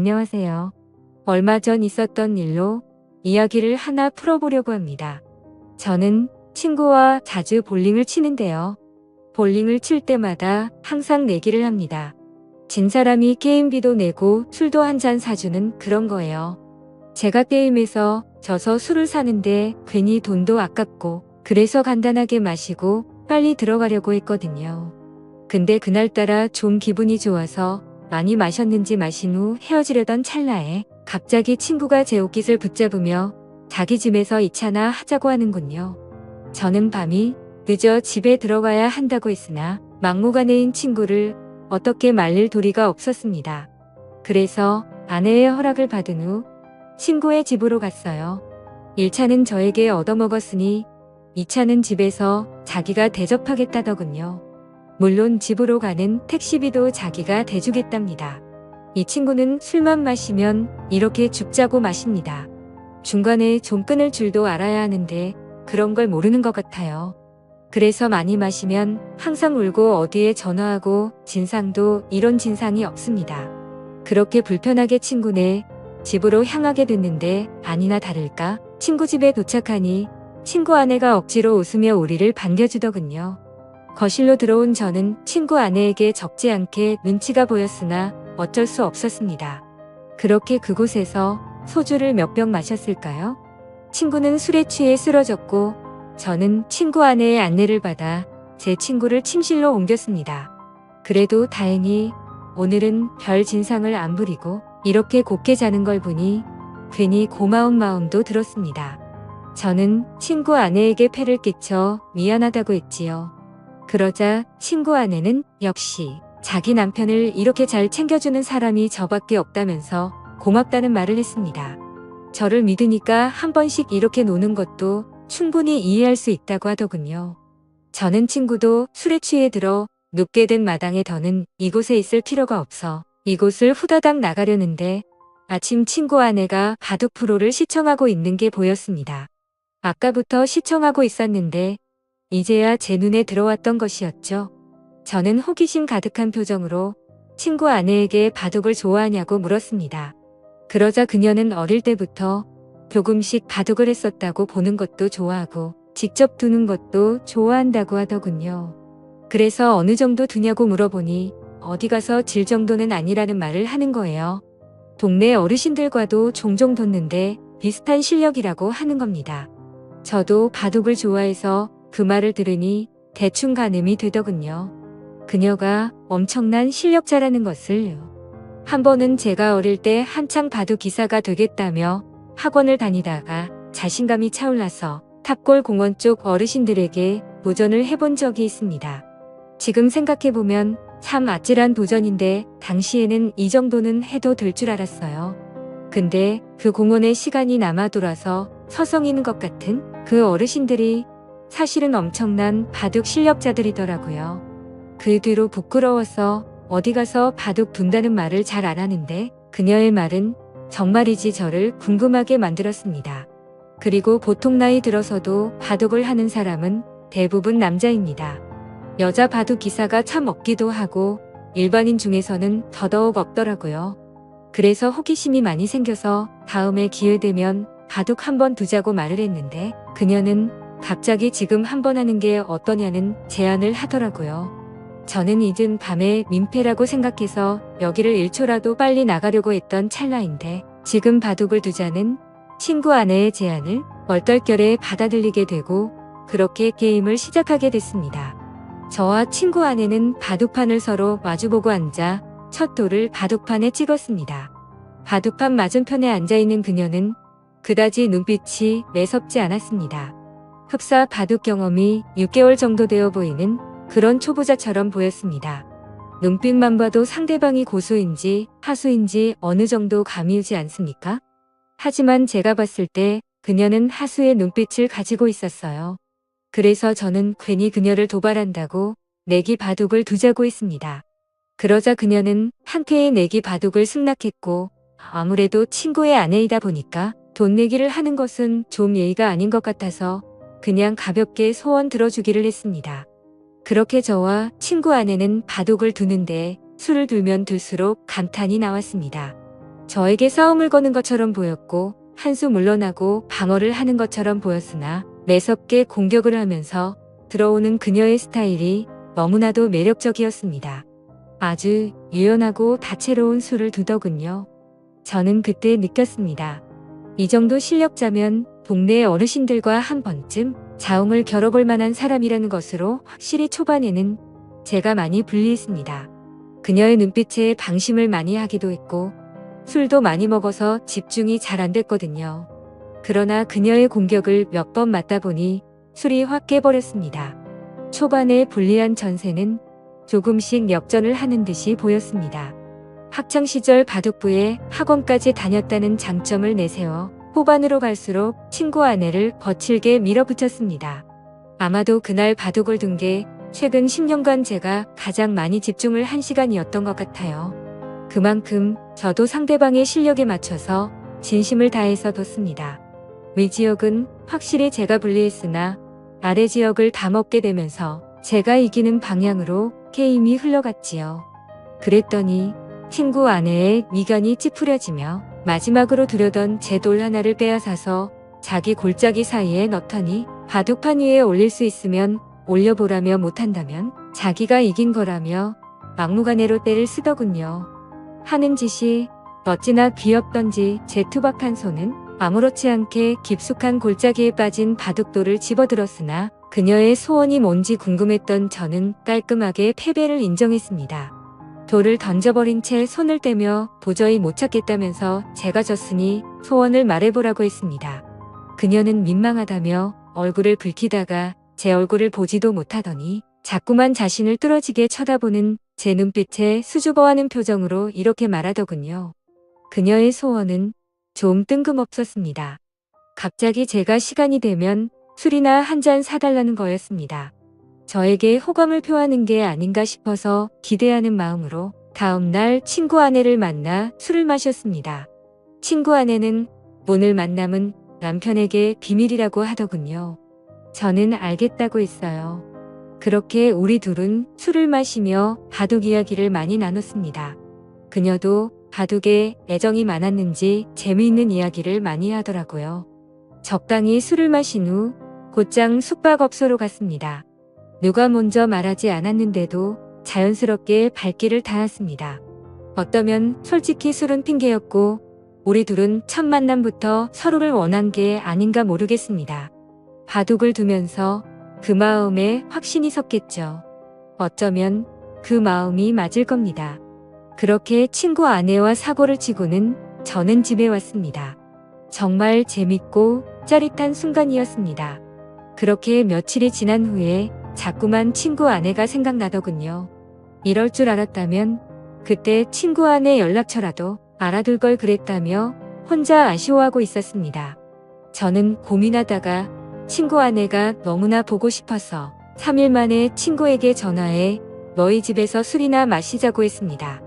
안녕하세요. 얼마 전 있었던 일로 이야기를 하나 풀어보려고 합니다. 저는 친구와 자주 볼링을 치는데요. 볼링을 칠 때마다 항상 내기를 합니다. 진 사람이 게임비도 내고 술도 한 잔 사주는 그런 거예요. 제가 게임에서 져서 술을 사는데 괜히 돈도 아깝고 그래서 간단하게 마시고 빨리 들어가려고 했거든요. 근데 그날따라 좀 기분이 좋아서 많이 마셨는지 마신 후 헤어지려던 찰나에 갑자기 친구가 제 옷깃을 붙잡으며 자기 집에서 2차나 하자고 하는군요. 저는 밤이 늦어 집에 들어가야 한다고 했으나 막무가내인 친구를 어떻게 말릴 도리가 없었습니다. 그래서 아내의 허락을 받은 후 친구의 집으로 갔어요. 1차는 저에게 얻어먹었으니 2차는 집에서 자기가 대접하겠다더군요. 물론 집으로 가는 택시비도 자기가 대주겠답니다. 이 친구는 술만 마시면 이렇게 죽자고 마십니다. 중간에 좀 끊을 줄도 알아야 하는데 그런 걸 모르는 것 같아요. 그래서 많이 마시면 항상 울고 어디에 전화하고 진상도 이런 진상이 없습니다. 그렇게 불편하게 친구네 집으로 향하게 됐는데 아니나 다를까 친구 집에 도착하니 친구 아내가 억지로 웃으며 우리를 반겨주더군요. 거실로 들어온 저는 친구 아내에게 적지 않게 눈치가 보였으나 어쩔 수 없었습니다. 그렇게 그곳에서 소주를 몇 병 마셨을까요? 친구는 술에 취해 쓰러졌고 저는 친구 아내의 안내를 받아 제 친구를 침실로 옮겼습니다. 그래도 다행히 오늘은 별 진상을 안 부리고 이렇게 곱게 자는 걸 보니 괜히 고마운 마음도 들었습니다. 저는 친구 아내에게 폐를 끼쳐 미안하다고 했지요. 그러자 친구 아내는 역시 자기 남편을 이렇게 잘 챙겨주는 사람이 저밖에 없다면서 고맙다는 말을 했습니다. 저를 믿으니까 한 번씩 이렇게 노는 것도 충분히 이해할 수 있다고 하더군요. 저는 친구도 술에 취해 들어 눕게 된 마당에 더는 이곳에 있을 필요가 없어 이곳을 후다닥 나가려는데 아침 친구 아내가 바둑 프로를 시청하고 있는 게 보였습니다. 아까부터 시청하고 있었는데 이제야 제 눈에 들어왔던 것이었죠. 저는 호기심 가득한 표정으로 친구 아내에게 바둑을 좋아하냐고 물었습니다. 그러자 그녀는 어릴 때부터 조금씩 바둑을 했었다고 보는 것도 좋아하고 직접 두는 것도 좋아한다고 하더군요. 그래서 어느 정도 두냐고 물어보니 어디 가서 질 정도는 아니라는 말을 하는 거예요. 동네 어르신들과도 종종 뒀는데 비슷한 실력이라고 하는 겁니다. 저도 바둑을 좋아해서 그 말을 들으니 대충 가늠이 되더군요. 그녀가 엄청난 실력자라는 것을. 한 번은 제가 어릴 때 한창 바둑 기사가 되겠다며 학원을 다니다가 자신감이 차올라서 탑골 공원 쪽 어르신들에게 도전을 해본 적이 있습니다. 지금 생각해보면 참 아찔한 도전인데 당시에는 이 정도는 해도 될 줄 알았어요. 근데 그 공원에 시간이 남아 돌아서 서성이는 것 같은 그 어르신들이 사실은 엄청난 바둑 실력자들이더라고요. 그 뒤로 부끄러워서 어디 가서 바둑 둔다는 말을 잘 안 하는데 그녀의 말은 정말이지 저를 궁금하게 만들었습니다. 그리고 보통 나이 들어서도 바둑을 하는 사람은 대부분 남자입니다. 여자 바둑 기사가 참 없기도 하고 일반인 중에서는 더더욱 없더라고요. 그래서 호기심이 많이 생겨서 다음에 기회되면 바둑 한번 두자고 말을 했는데 그녀는 갑자기 지금 한번 하는 게 어떠냐는 제안을 하더라고요. 저는 늦은 밤에 민폐라고 생각해서 여기를 1초라도 빨리 나가려고 했던 찰나인데 지금 바둑을 두자는 친구 아내의 제안을 얼떨결에 받아들이게 되고 그렇게 게임을 시작하게 됐습니다. 저와 친구 아내는 바둑판을 서로 마주보고 앉아 첫 돌을 바둑판에 찍었습니다. 바둑판 맞은편에 앉아있는 그녀는 그다지 눈빛이 매섭지 않았습니다. 흡사 바둑 경험이 6개월 정도 되어 보이는 그런 초보자처럼 보였습니다. 눈빛만 봐도 상대방이 고수인지 하수인지 어느 정도 감이 오지 않습니까? 하지만 제가 봤을 때 그녀는 하수의 눈빛을 가지고 있었어요. 그래서 저는 괜히 그녀를 도발한다고 내기 바둑을 두자고 했습니다. 그러자 그녀는 한패의 내기 바둑을 승낙했고 아무래도 친구의 아내이다 보니까 돈 내기를 하는 것은 좀 예의가 아닌 것 같아서 그냥 가볍게 소원 들어주기를 했습니다. 그렇게 저와 친구 아내는 바둑을 두는데 술을 들면 들수록 감탄이 나왔습니다. 저에게 싸움을 거는 것처럼 보였고 한 수 물러나고 방어를 하는 것처럼 보였으나 매섭게 공격을 하면서 들어오는 그녀의 스타일이 너무나도 매력적이었습니다. 아주 유연하고 다채로운 수를 두더군요. 저는 그때 느꼈습니다. 이 정도 실력자면 동네 어르신들과 한 번쯤 자웅을 겨뤄볼 만한 사람이라는 것으로 확실히 초반에는 제가 많이 불리했습니다. 그녀의 눈빛에 방심을 많이 하기도 했고 술도 많이 먹어서 집중이 잘 안 됐거든요. 그러나 그녀의 공격을 몇 번 맞다 보니 술이 확 깨버렸습니다. 초반에 불리한 전세는 조금씩 역전을 하는 듯이 보였습니다. 학창시절 바둑부에 학원까지 다녔다는 장점을 내세워 후반으로 갈수록 친구 아내를 거칠게 밀어붙였습니다. 아마도 그날 바둑을 둔 게 최근 10년간 제가 가장 많이 집중을 한 시간이었던 것 같아요. 그만큼 저도 상대방의 실력에 맞춰서 진심을 다해서 뒀습니다. 위 지역은 확실히 제가 불리했으나 아래 지역을 다 먹게 되면서 제가 이기는 방향으로 게임이 흘러갔지요. 그랬더니 친구 아내의 미간이 찌푸려지며 마지막으로 두려던 제 돌 하나를 빼앗아서 자기 골짜기 사이에 넣더니 바둑판 위에 올릴 수 있으면 올려보라며 못한다면 자기가 이긴 거라며 막무가내로 때를 쓰더군요. 하는 짓이 어찌나 귀엽던지 제 투박한 손은 아무렇지 않게 깊숙한 골짜기에 빠진 바둑돌을 집어들었으나 그녀의 소원이 뭔지 궁금했던 저는 깔끔하게 패배를 인정했습니다. 돌을 던져버린 채 손을 떼며 도저히 못 찾겠다면서 제가 졌으니 소원을 말해보라고 했습니다. 그녀는 민망하다며 얼굴을 붉히다가 제 얼굴을 보지도 못하더니 자꾸만 자신을 뚫어지게 쳐다보는 제 눈빛에 수줍어하는 표정으로 이렇게 말하더군요. 그녀의 소원은 좀 뜬금없었습니다. 갑자기 제가 시간이 되면 술이나 한 잔 사달라는 거였습니다. 저에게 호감을 표하는 게 아닌가 싶어서 기대하는 마음으로 다음날 친구 아내를 만나 술을 마셨습니다. 친구 아내는 오늘 만남은 남편에게 비밀이라고 하더군요. 저는 알겠다고 했어요. 그렇게 우리 둘은 술을 마시며 바둑 이야기를 많이 나눴습니다. 그녀도 바둑에 애정이 많았는지 재미있는 이야기를 많이 하더라고요. 적당히 술을 마신 후 곧장 숙박업소로 갔습니다. 누가 먼저 말하지 않았는데도 자연스럽게 발길을 닿았습니다. 어쩌면 솔직히 술은 핑계였고 우리 둘은 첫 만남부터 서로를 원한 게 아닌가 모르겠습니다. 바둑을 두면서 그 마음에 확신이 섰겠죠. 어쩌면 그 마음이 맞을 겁니다. 그렇게 친구 아내와 사고를 치고는 저는 집에 왔습니다. 정말 재밌고 짜릿한 순간이었습니다. 그렇게 며칠이 지난 후에 자꾸만 친구 아내가 생각나더군요. 이럴 줄 알았다면 그때 친구 아내 연락처라도 알아둘 걸 그랬다며 혼자 아쉬워하고 있었습니다. 저는 고민하다가 친구 아내가 너무나 보고 싶어서 3일 만에 친구에게 전화해 너희 집에서 술이나 마시자고 했습니다.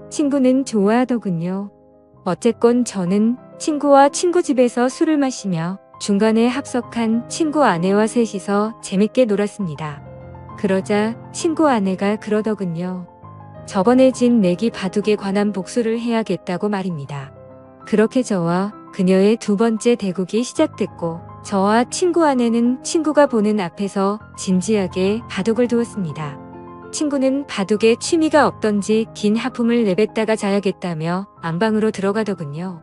친구는 좋아하더군요. 어쨌건 저는 친구와 친구 집에서 술을 마시며 중간에 합석한 친구 아내와 셋이서 재밌게 놀았습니다. 그러자 친구 아내가 그러더군요. 저번에 진 내기 바둑에 관한 복수를 해야겠다고 말입니다. 그렇게 저와 그녀의 두 번째 대국이 시작됐고 저와 친구 아내는 친구가 보는 앞에서 진지하게 바둑을 두었습니다. 친구는 바둑에 취미가 없던지 긴 하품을 내뱉다가 자야겠다며 안방으로 들어가더군요.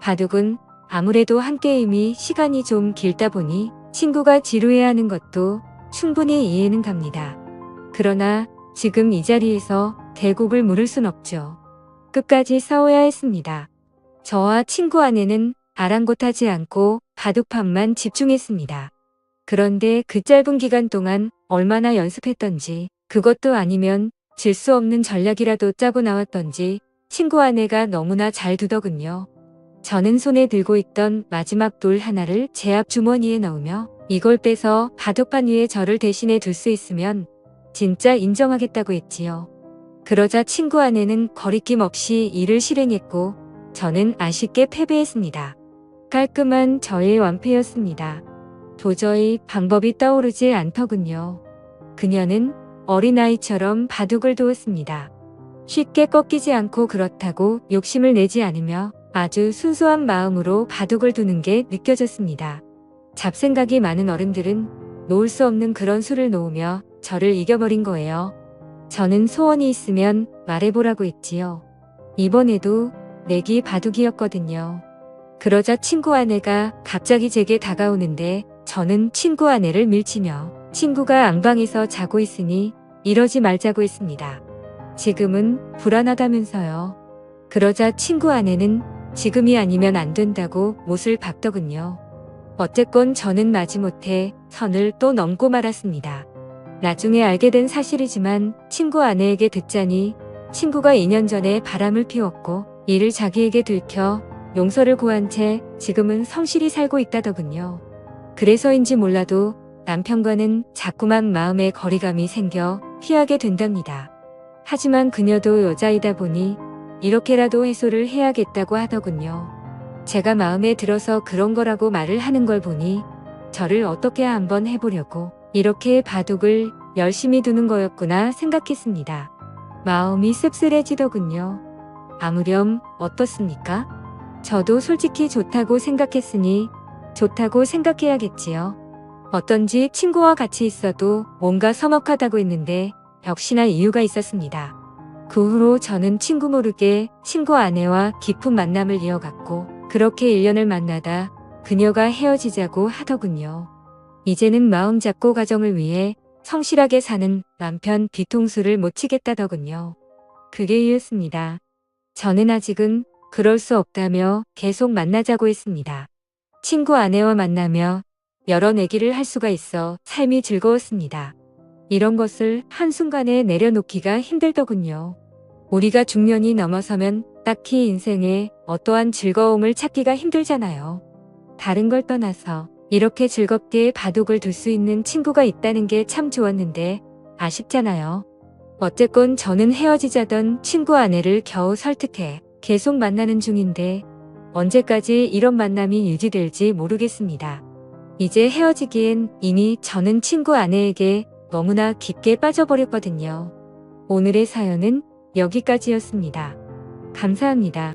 바둑은 아무래도 한 게임이 시간이 좀 길다 보니 친구가 지루해하는 것도 충분히 이해는 갑니다. 그러나 지금 이 자리에서 대국을 물을 순 없죠. 끝까지 싸워야 했습니다. 저와 친구 아내는 아랑곳하지 않고 바둑판만 집중했습니다. 그런데 그 짧은 기간 동안 얼마나 연습했던지 그것도 아니면 질 수 없는 전략이라도 짜고 나왔던지 친구 아내가 너무나 잘 두더군요. 저는 손에 들고 있던 마지막 돌 하나를 제 앞 주머니에 넣으며 이걸 빼서 바둑판 위에 저를 대신해 둘 수 있으면 진짜 인정하겠다고 했지요. 그러자 친구 아내는 거리낌 없이 이를 실행했고 저는 아쉽게 패배했습니다. 깔끔한 저의 완패였습니다. 도저히 방법이 떠오르지 않더군요. 그녀는 어린아이처럼 바둑을 두었습니다. 쉽게 꺾이지 않고 그렇다고 욕심을 내지 않으며 아주 순수한 마음으로 바둑을 두는 게 느껴졌습니다. 잡생각이 많은 어른들은 놓을 수 없는 그런 수를 놓으며 저를 이겨버린 거예요. 저는 소원이 있으면 말해보라고 했지요. 이번에도 내기 바둑이었거든요. 그러자 친구 아내가 갑자기 제게 다가오는데 저는 친구 아내를 밀치며 친구가 앙방에서 자고 있으니 이러지 말자고 했습니다. 지금은 불안하다면서요. 그러자 친구 아내는 지금이 아니면 안 된다고 못을 박더군요. 어쨌건 저는 마지못해 선을 또 넘고 말았습니다. 나중에 알게 된 사실이지만 친구 아내에게 듣자니 친구가 2년 전에 바람을 피웠고 이를 자기에게 들켜 용서를 구한 채 지금은 성실히 살고 있다더군요. 그래서인지 몰라도 남편과는 자꾸만 마음의 거리감이 생겨 피하게 된답니다. 하지만 그녀도 여자이다 보니 이렇게라도 해소를 해야겠다고 하더군요. 제가 마음에 들어서 그런 거라고 말을 하는 걸 보니 저를 어떻게 한번 해보려고 이렇게 바둑을 열심히 두는 거였구나 생각했습니다. 마음이 씁쓸해지더군요. 아무렴 어떻습니까? 저도 솔직히 좋다고 생각했으니 좋다고 생각해야겠지요. 어떤지 친구와 같이 있어도 뭔가 서먹하다고 했는데 역시나 이유가 있었습니다. 그 후로 저는 친구 모르게 친구 아내와 깊은 만남을 이어갔고 그렇게 1년을 만나다 그녀가 헤어지자고 하더군요. 이제는 마음 잡고 가정을 위해 성실하게 사는 남편 뒤통수를 못 치겠다더군요. 그게 이유였습니다. 저는 아직은 그럴 수 없다며 계속 만나자고 했습니다. 친구 아내와 만나며 여러 얘기를 할 수가 있어 삶이 즐거웠습니다. 이런 것을 한순간에 내려놓기가 힘들더군요. 우리가 중년이 넘어서면 딱히 인생에 어떠한 즐거움을 찾기가 힘들잖아요. 다른 걸 떠나서 이렇게 즐겁게 바둑을 둘 수 있는 친구가 있다는 게 참 좋았는데 아쉽잖아요. 어쨌건 저는 헤어지자던 친구 아내를 겨우 설득해 계속 만나는 중인데 언제까지 이런 만남이 유지될지 모르겠습니다. 이제 헤어지기엔 이미 저는 친구 아내에게 너무나 깊게 빠져버렸거든요. 오늘의 사연은 여기까지였습니다. 감사합니다.